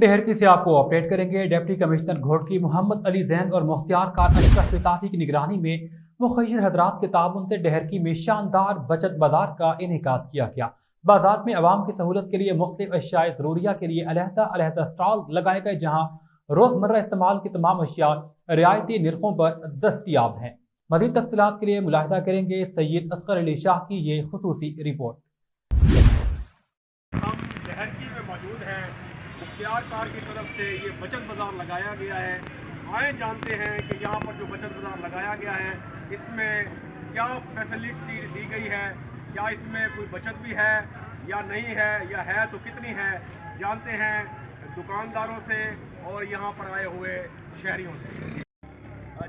डेहरकी से आपको अपडेट करेंगे। डिप्टी कमिश्नर घोड़की मोहम्मद अली जैन और मुख्तियार कार अशरफ फिताही की निगरानी में मुखिर हजरात के ताउन से डेहरकी में शानदार बचत बाजार का इनेकाद किया गया। बाजार में आवाम की सहूलत के लिए मुख्तलिफ अशिया ज़रूरिया के लिए अलहदा स्टॉल लगाए गए, जहाँ रोज़मर्रा इस्तेमाल की तमाम अशिया रियायती निर्खों पर दस्तियाब हैं। मज़ीद तफसीलात के लिए मुलाहिजा करेंगे सैयद असगर अली शाह की ये खुसूसी रिपोर्ट। हम डेहरकी में मौजूद हैं। मुख्तियार कार की तरफ से ये बचत बाज़ार लगाया गया है। आए जानते हैं कि यहाँ पर जो बचत बाज़ार लगाया गया है इसमें क्या फैसिलिटी दी गई है, क्या इसमें कोई बचत भी है या नहीं है, या है तो कितनी है। जानते हैं दुकानदारों से और यहाँ पर आए हुए शहरियों से।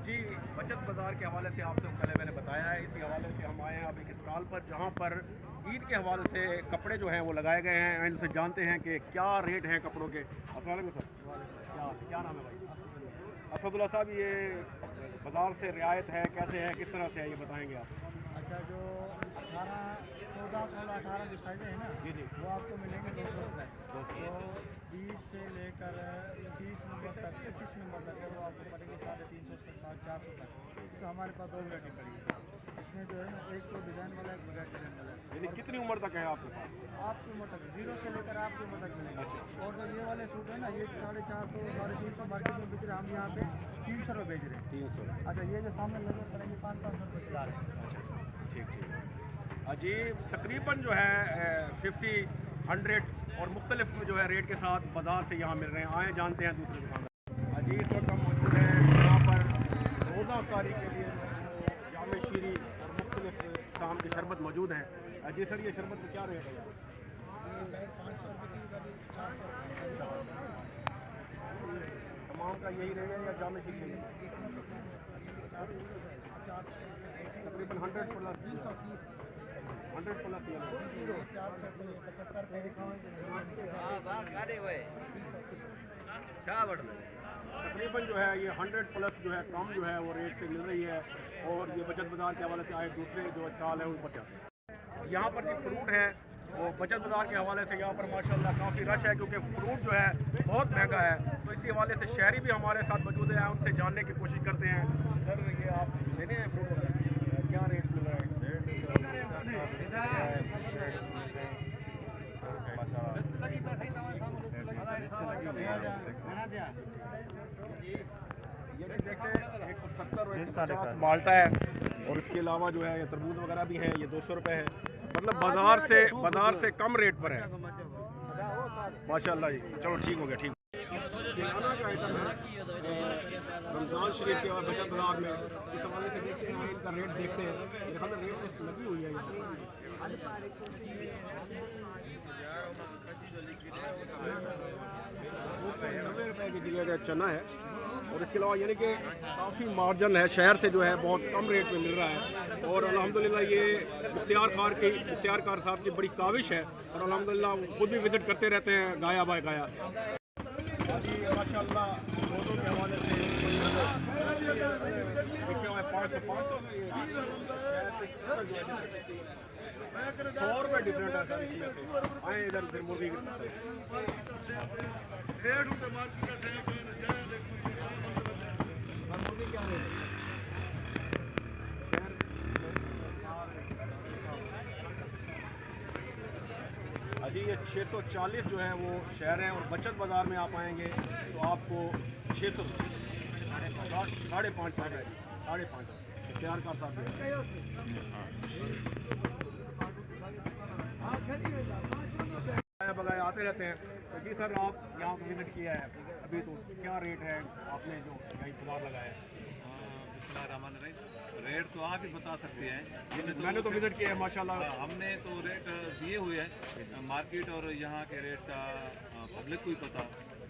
जी, बचत बाज़ार के हवाले से आपको पहले मैंने बताया है, इसी हवाले से हम आए हैं अब एक स्टॉल पर जहाँ पर ईद के हवाले से कपड़े जो हैं वो लगाए गए हैं। एंड से जानते हैं कि क्या रेट हैं कपड़ों के। अस्सलाम वालेकुम सर, क्या नाम है भाई? असदुल्ला साहब, ये बाज़ार से रियायत है, कैसे है, किस तरह से है, ये बताएंगे आप? अच्छा, जो 18 जो साइज़ें हैं ना जी जी, वो आपको मिलेंगे 200 रुपये। तो 20 से लेकर 30 नंबर तक 25 नंबर तक है, वो आपको पड़ेगी 350 से 400 तक। तो हमारे पास 2 वैरायटी पड़ी है। इसमें जो है ना, एक तो डिज़ाइन वाला, एक बगैर डिज़ाइन वाला है। यानी कितनी उम्र तक है आपके पास? आपकी उम्र तक 0 से लेकर आपकी उम्र तक मिलेगा। और जो ये वाले सूट है ना, ये 450 350 मार्केट में बिक रहे, हम यहाँ पे 300 रुपये बेच रहे हैं। 300। अच्छा, ये जो सामने लगे पड़ेंगे 500 रुपये चला रहे हैं। ठीक ठीक। जी, तकरीबन जो है 50, 100 और मुख्तलिफ जो है रेट के साथ बाज़ार से यहाँ मिल रहे हैं। आए जानते हैं दूसरे दुकानदार। जी, इस वक्त हम मौजूद हैं यहाँ पर रोज़ा अफ्तारी के लिए जामे शीरी और मुख्तलिफ शाम के शरबत मौजूद हैं। जी सर, ये शरबत का क्या रेट है? तमाम का यही रेट है या जामे शीरी तकरीबन 100 प्लस? 100 प्लस ये तकरीबन जो है ये 100 प्लस जो है कम जो है वो रेट से मिल रही है। और ये बचत बाज़ार के हवाले से आए दूसरे जो स्टॉल है उन पर जाते हैं। यहाँ पर जो फ्रूट है वो बचत बाज़ार के हवाले से यहाँ पर माशाल्लाह काफ़ी रश है, क्योंकि फ्रूट जो है बहुत महंगा है। तो इसी हवाले से शहरी भी हमारे साथ मौजूद है, उनसे जानने की कोशिश करते हैं। सर, ये आप लेने हैं फ्रूट वगैरह, क्या रेट मिल रहा है? ये देखिए 170 और 150 माल्टा है, और इसके अलावा जो है ये तरबूज वगैरह भी हैं, ये 200 रुपये है। मतलब बाज़ार से कम रेट पर है माशाल्लाह जी। चलो ठीक हो गया, ठीक। किराना का आइटम है रमज़ान शरीफ के बाद बचत बाज़ार में, इस हवाले से देखते हैं इनका रेट देखते हैं। मेरे ख्याल में रेट लिस्ट लगी हुई है यहाँ 90 रुपये की जगह चना है। और इसके अलावा यानी कि काफ़ी मार्जिन है, शहर से जो है बहुत कम रेट में मिल रहा है। और अल्हम्दुलिल्लाह ये मुख्तियार कार साहब की बड़ी काविश है, और अल्हम्दुलिल्लाह खुद भी विज़िट करते रहते हैं गाया बाय गाया। माशाल्लाह रोज़ों के हवाले से 100 रुपये डिफरेंट है सर। इसमें से आए इधर फिर मुर्गी क्या है? अजी, ये 640 जो है वो शहर है, और बचत बाज़ार में आप आएंगे तो आपको 600 550 है। 550 तैयार का साथ बगाए आते रहते हैं। तो जी सर, आप यहाँ पर विज़िट किया है अभी, तो क्या रेट है आपने जो यहीं बाज़ार लगाया है? रेट तो आप ही बता सकते हैं। मैंने तो विज़िट किया है माशाल्लाह। हमने तो रेट दिए हुए हैं, मार्केट और यहाँ के रेट का पब्लिक को ही पता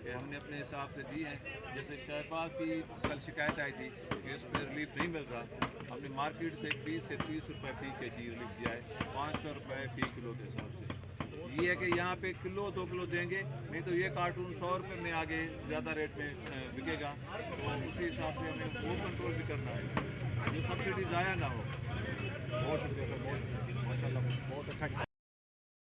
कि हमने अपने हिसाब से दी है। जैसे शहबाज की कल शिकायत आई थी कि उस पर रिलीफ नहीं मिल रहा, हमने मार्केट से 20 से 30 रुपये फ़ी केजी रिलीफ दिया है, 500 रुपये फ़ी किलो के हिसाब से। ये है कि यहाँ पे किलो 2 किलो देंगे, नहीं तो ये कार्टून 100 रुपये में आगे ज़्यादा रेट में बिकेगा। तो उसी हिसाब से हमें वो कंट्रोल भी करना है, जो सब्सिडी ज़ाया ना हो। बहुत शुक्रिया सर, बहुत माशाल्लाह, बहुत अच्छा।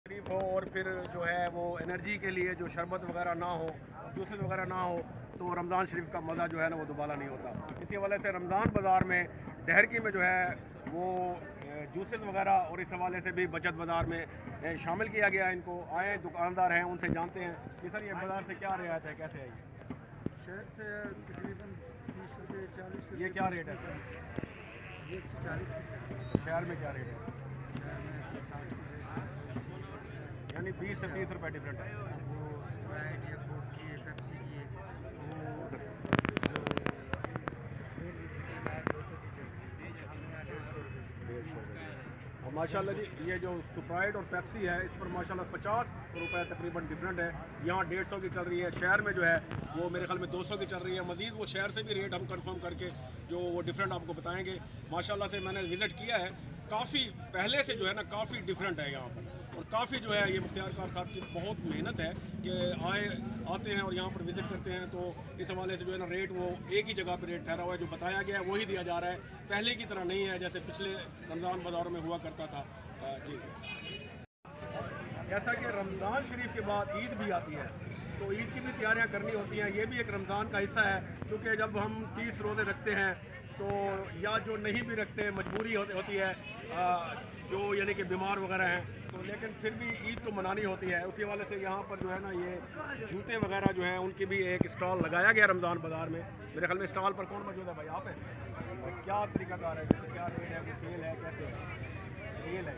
तकलीफ हो और फिर जो है वो एनर्जी के लिए जो शरबत वगैरह ना हो, जूसेस वगैरह ना हो, तो रमज़ान शरीफ का मज़ा जो है ना वो दोबारा नहीं होता। इसी वजह से रमज़ान बाज़ार में डहरकी में जो है वो जूसेस वगैरह और इस हवाले से भी बचत बाज़ार में शामिल किया गया है। इनको आए दुकानदार हैं उनसे जानते हैं कि सर ये बाज़ार से क्या रियायत है, कैसे है शहर से तकरीबन 30 रुपये 40 रुपये। ये क्या रेट है सर? ये 140 शहर में क्या रेट है? यानी 20 से 30 रुपये डिफरेंट है। वो स्प्राइट या कोक की है, पेप्सी की है, और माशाल्लाह जी ये जो स्प्राइट और पेप्सी है इस पर माशाल्लाह 50 रुपये तकरीबन डिफरेंट है। यहाँ 150 की चल रही है, शहर में जो है वो मेरे ख्याल में 200 की चल रही है। मज़ीद वो शहर से भी रेट हम कंफर्म करके जो वो डिफरेंट आपको बताएंगे। माशाल्लाह से मैंने विज़िट किया है, काफ़ी पहले से जो है ना काफ़ी डिफरेंट है यहाँ पर, और काफ़ी जो है ये मुख्तियार कार साहब की बहुत मेहनत है कि आते हैं और यहाँ पर विज़िट करते हैं। तो इस हवाले से जो है ना रेट वो एक ही जगह पर रेट ठहरा हुआ है, जो बताया गया है वही दिया जा रहा है, पहले की तरह नहीं है जैसे पिछले रमज़ान बाज़ारों में हुआ करता था। जी, जैसा कि रमज़ान शरीफ के बाद ईद भी आती है तो ईद की भी तैयारियां करनी होती हैं। ये भी एक रमज़ान का हिस्सा है, क्योंकि जब हम 30 रोज़े रखते हैं तो या जो नहीं भी रखते मजबूरी होती है, जो यानी कि बीमार वगैरह हैं, तो लेकिन फिर भी ईद तो मनानी होती है। उसी हवाले से यहाँ पर जो है ना ये जूते वगैरह जो हैं उनकी भी एक स्टॉल लगाया गया रमज़ान बाज़ार में। मेरे ख्याल में स्टॉल पर कौन मौजूद है भाई? आप हैं? और क्या तरीकाकार है, जैसे क्या रेट है, वो सेल है, कैसे सेल है?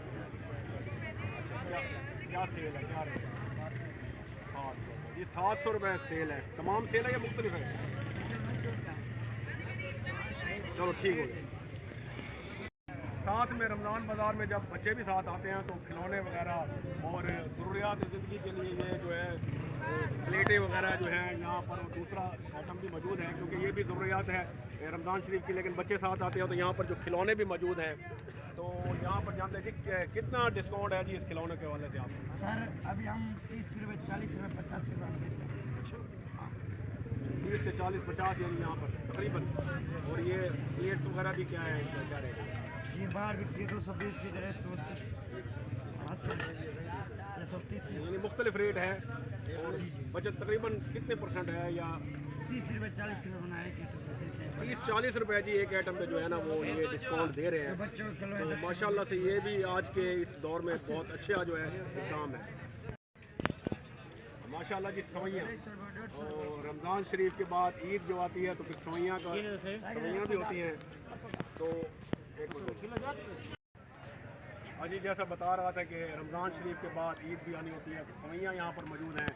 अच्छा, क्या सेल है, क्या रेट है? 700। ये 700 रुपये सेल है, तमाम सेल है या मुख्तलिफ है? चलो ठीक हो गया। साथ में रमज़ान बाज़ार में जब बच्चे भी साथ आते हैं तो खिलौने वगैरह और ज़रूरियात ज़िंदगी के लिए ये जो है प्लेटें वगैरह जो हैं यहाँ पर दूसरा आइटम भी मौजूद है, क्योंकि ये भी ज़रूरियात है रमज़ान शरीफ की। लेकिन बच्चे साथ आते हैं तो यहाँ पर जो खिलौने भी मौजूद हैं, तो यहाँ पर जानते हैं जी कितना डिस्काउंट है जी इस खिलौने के हवाले से आप? सर अभी हम 30 रुपये 40 रुपये 50 रुपये में देते हैं। 30 से 40 50 यानी यहाँ पर तकरीबन। और ये प्लेट्स वगैरह भी क्या है, इनका क्या रेट है? ये बाहर बिकती है 220 की तरह 130 यानी मुख्तलिफ रेट है। और बचत तकरीबन कितने % है, या 30 रुपये 40 रुपये बनाए कि 30-40 रुपये जी एक आइटम पे जो है ना वो ये डिस्काउंट दे रहे हैं। बच्चों के तो माशाल्लाह से ये भी आज के इस दौर में बहुत अच्छा जो है काम है माशाल्लाह जी। सवैयाँ, और रमज़ान शरीफ के बाद ईद जो आती है तो फिर सवैयाँ भी होती हैं। तो अजी जैसा बता रहा था कि रमज़ान शरीफ के बाद ईद भी आनी होती है, तो सवैयाँ यहाँ पर मौजूद हैं।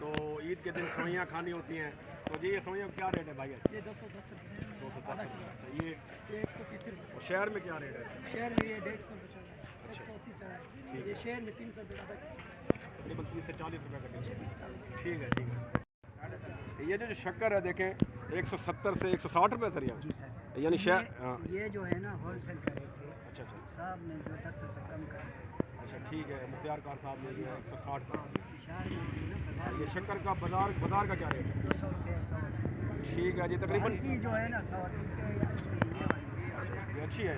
तो ईद के दिन सवैयाँ खानी होती हैं। तो जी ये सवैयाँ क्या रेट है भाई? ये 210 रुपये। 210 रुपये। ये 130 रुपये। और शहर में क्या रेट है? शहर में ये 150 रुपये चल रहा है, 180 चल रहा है। ये शहर में 300 रुपये तकरीबन 30 से 40 रुपये का डिफरेंस। ठीक है, ठीक है। ये जो शक्कर है देखें 170 से 160 रुपये सर यहाँ, यानी शहर ये जो है ना होलसेल का रेट है। अच्छा अच्छा साहब ने जो 10 रुपये कम कर। अच्छा ठीक है। मुख्तियार कार साहब ने दिया 160 रुपये। शहर में ना ये शक्कर का बाजार का क्या रेट है? 200 रुपये 100। ठीक है जी। तकरीबन की जो है ना 100 ये अच्छी है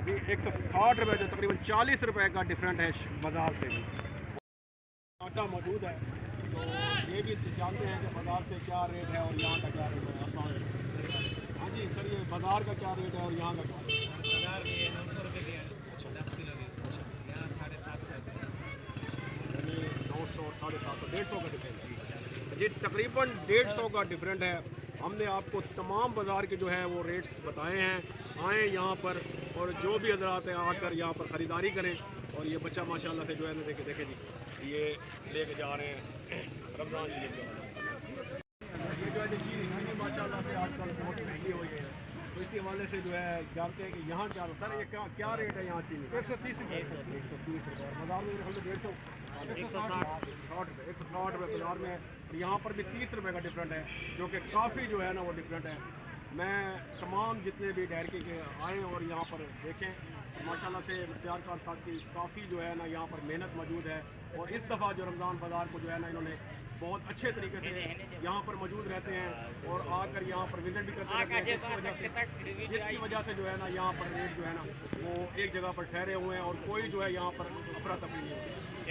अभी 160 रुपये, जो तकरीबन 40 रुपये का डिफरेंट है बाज़ार से भी। आटा मौजूद है, तो ये भी जानते हैं कि बाज़ार से क्या रेट है और यहाँ का क्या रेट है। हाँ जी सर, ये बाज़ार का क्या रेट है और यहाँ का क्या रेट है? बाजार में 900 रुपये दिया है 10 किलो की। अच्छा, यहाँ 750 यानी 900 और 750 150 का डिफरेंट है जी। तकरीबन 150 का डिफरेंट है। हमने आपको तमाम बाज़ार के जो है वो रेट्स बताए हैं। आएँ यहाँ पर और जो भी हज़रात हैं आकर यहाँ पर ख़रीदारी करें। और ये बच्चा माशाल्लाह से जो है ना देखे जी ये लेके जा रहे हैं रमज़ान शरीफ के। ये जो है चीनी माशाल्लाह से आजकल बहुत महंगी हो गई है, तो इसी हवाले से जो है जानते हैं कि यहाँ क्या सर ये क्या रेट है यहाँ चीनी? 130 रुपये। 130 रुपये और बाज़ार में 150 160 रुपये 160 रुपये बाज़ार में। यहाँ पर भी 30 रुपये का डिफरेंट है, जो कि काफ़ी जो है ना वो डिफरेंट है। मैं तमाम जितने भी डैरकी के आएँ और यहाँ पर देखें माशाल्लाह से मुख्तियार कार साहब की काफ़ी जो है ना यहाँ पर मेहनत मौजूद है। और इस दफ़ा जो रमज़ान बाज़ार को जो है ना इन्होंने बहुत अच्छे तरीके से यहाँ पर मौजूद रहते हैं और आकर यहाँ पर विज़िट भी करते रहते हैं, जिसकी वजह से जो है ना यहाँ पर रेट जो है ना वो एक जगह पर ठहरे हुए हैं और कोई जो है यहाँ पर अफरा तफरी नहीं होती।